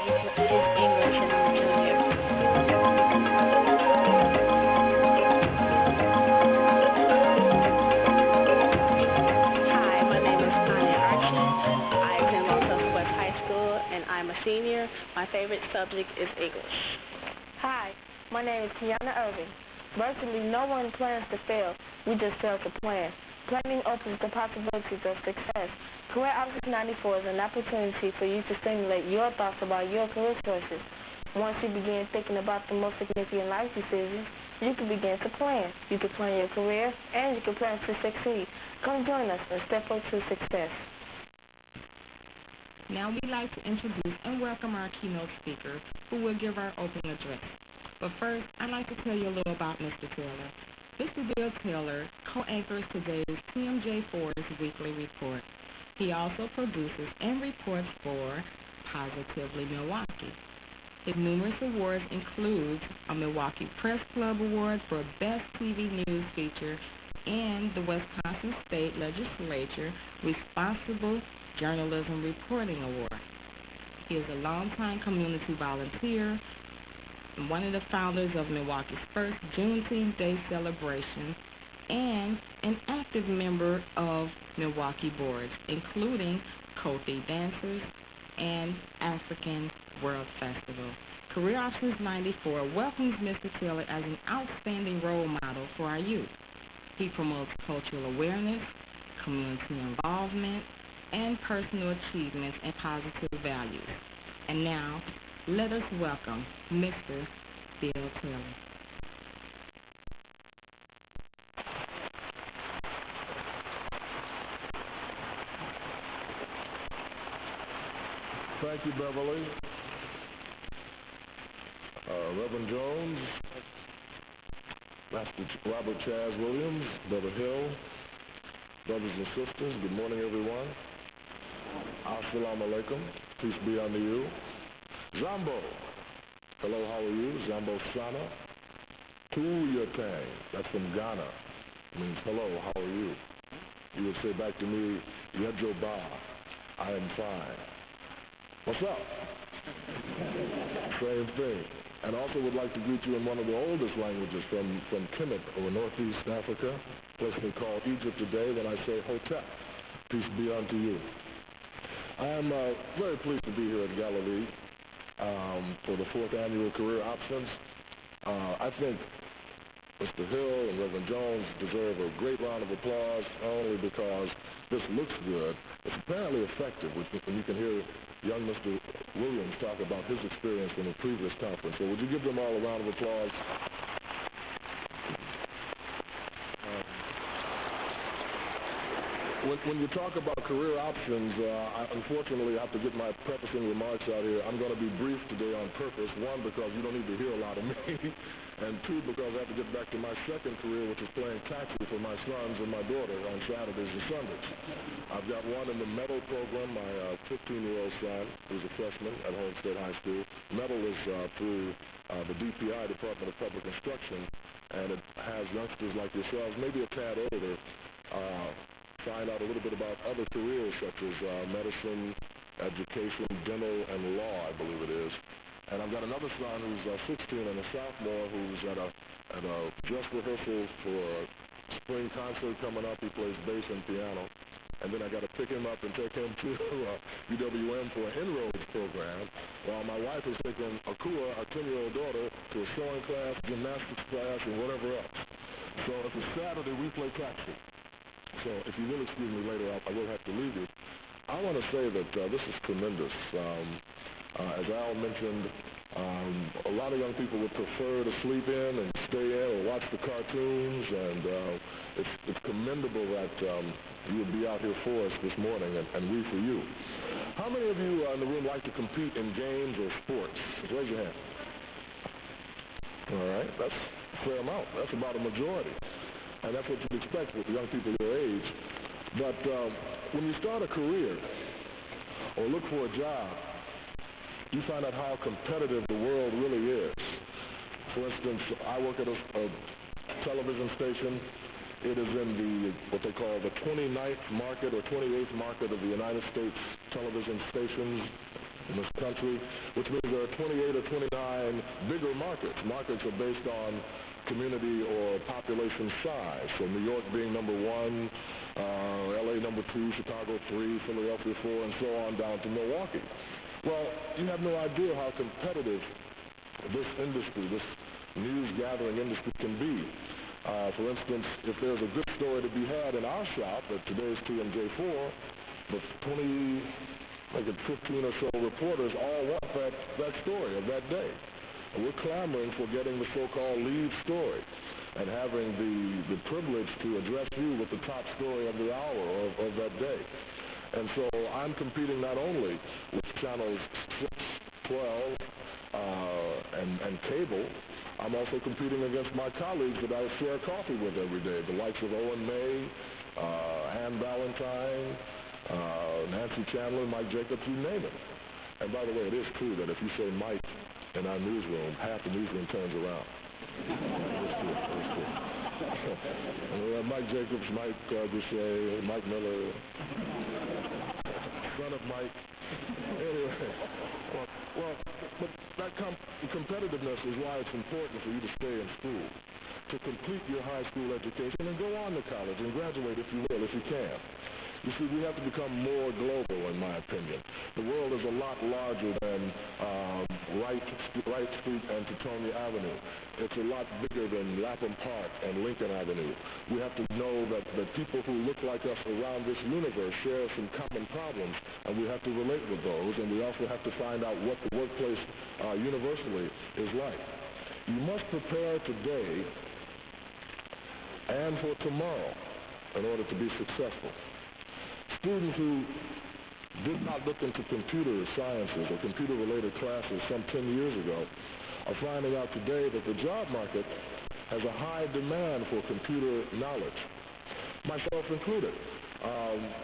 his English and I'm a junior. Hi, my name is Tanya Archie. I attend Los Angeles West High School and I'm a senior. My favorite subject is English. Hi, my name is Kiana Irving. Virtually no one plans to fail. We just fail to plan. Planning opens the possibilities of success. Career Options 94 is an opportunity for you to stimulate your thoughts about your career choices. Once you begin thinking about the most significant life decisions, you can begin to plan. You can plan your career, and you can plan to succeed. Come join us and step up to success. Now we'd like to introduce and welcome our keynote speaker, who will give our opening address. But first, I'd like to tell you a little about Mr. Taylor. Mr. Bill Taylor co-anchors today's TMJ4's weekly report. He also produces and reports for Positively Milwaukee. His numerous awards include a Milwaukee Press Club Award for Best TV News Feature and the Wisconsin State Legislature Responsible Journalism Reporting Award. He is a longtime community volunteer and one of the founders of Milwaukee's first Juneteenth Day celebration and an active member of Milwaukee boards, including Kothi Dancers and African World Festival. Career Options 94 welcomes Mr. Taylor as an outstanding role model for our youth. He promotes cultural awareness, community involvement, and personal achievements and positive values. And now, let us welcome Mr. Bill Taylor. Thank you, Beverly. Reverend Jones, Master Robert Chaz Williams, Brother Hill, brothers and sisters, good morning, everyone. Assalamu alaikum, peace be unto you. Zambo, hello, how are you? Zambo Sana. Tuyatang, that's from Ghana, means hello, how are you? You would say back to me, Yejo Ba, I am fine. What's up? Same thing. And also would like to greet you in one of the oldest languages from Kemet, or Northeast Africa, a place they call Egypt today, when I say Hotep. Peace be unto you. I am very pleased to be here at Galilee for the 4th annual Career Options. I think Mr. Hill and Reverend Jones deserve a great round of applause, not only because this looks good, it's apparently effective, when you can hear young Mr. Williams talk about his experience from a previous conference. So would you give them all a round of applause? When you talk about career options, I unfortunately have to get my prefacing remarks out here. I'm going to be brief today on purpose. One, because you don't need to hear a lot of me. And two, because I have to get back to my second career, which is playing taxi for my sons and my daughter on Saturdays and Sundays. I've got one in the medal program, my 15-year-old son, who's a freshman at Homestead High School. Medal is through the DPI, Department of Public Instruction, and it has youngsters like yourselves, maybe a tad older, find out a little bit about other careers such as medicine, education, dental, and law, I believe it is. And I've got another son who's 16 and a sophomore who's at a dress rehearsal for a spring concert coming up. He plays bass and piano. And then I got to pick him up and take him to UWM for an inroads program, while my wife is taking Akua, our 10-year-old daughter, to a sewing class, gymnastics class, and whatever else. So if it's Saturday, we play taxi. So if you will excuse me later, I will have to leave you. I want to say that this is tremendous. As Al mentioned, a lot of young people would prefer to sleep in and stay in or watch the cartoons, and it's commendable that you would be out here for us this morning, and we for you. How many of you in the room like to compete in games or sports? Just raise your hand. All right, that's a fair amount. That's about a majority. And that's what you'd expect with young people your age. But when you start a career or look for a job, you find out how competitive the world really is. For instance, I work at a television station. It is in the, what they call the 29th market or 28th market of the United States television stations in this country, which means there are 28 or 29 bigger markets. Markets are based on community or population size. So New York being number 1, LA number 2, Chicago 3, Philadelphia 4, and so on down to Milwaukee. Well, you have no idea how competitive this industry, this news gathering industry can be. For instance, if there's a good story to be had in our shop at today's TMJ4, but 20, like 15 or so reporters all want that story of that day. And we're clamoring for getting the so-called lead story and having the privilege to address you with the top story of the hour of that day. And so I'm competing not only with channels 6, 12, and cable. I'm also competing against my colleagues that I share coffee with every day, the likes of Owen May, Ann Valentine, Nancy Chandler, Mike Jacobs, you name it. And by the way, it is true that if you say Mike in our newsroom, half the newsroom turns around. Mike Jacobs, Mike Goucher, Mike Miller, son of Mike. Anyway, but that competitiveness is why it's important for you to stay in school, to complete your high school education and go on to college and graduate if you will, if you can. You see, we have to become more global, in my opinion. The world is a lot larger than Wright Street and Teutonia Avenue. It's a lot bigger than Lapham Park and Lincoln Avenue. We have to know that people who look like us around this universe share some common problems, and we have to relate with those, and we also have to find out what the workplace universally is like. You must prepare today and for tomorrow in order to be successful. Students who did not look into computer sciences or computer-related classes some 10 years ago are finding out today that the job market has a high demand for computer knowledge, myself included.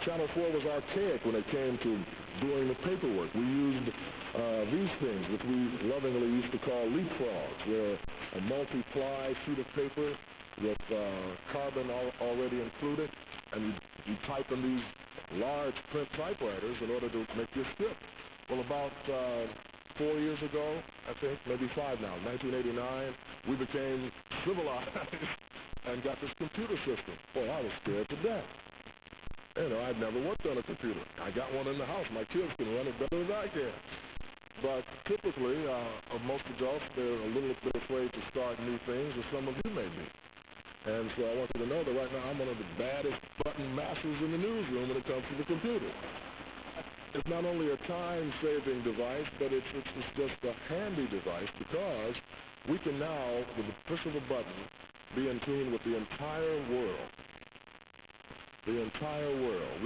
Channel 4 was archaic when it came to doing the paperwork. We used these things, which we lovingly used to call leapfrogs, where a multi-ply sheet of paper with carbon already included, and you type in these large print typewriters in order to make your script. Well, about 4 years ago, I think, maybe 5 now, 1989, we became civilized and got this computer system. Boy, I was scared to death. You know, I'd never worked on a computer. I got one in the house. My kids can run it better than I can. But typically, of most adults, they're a little bit afraid to start new things, as some of you may be. And so I want you to know that right now I'm one of the baddest button masters in the newsroom when it comes to the computer. It's not only a time-saving device, but it's just a handy device because we can now, with the push of a button, be in tune with the entire world. The entire world.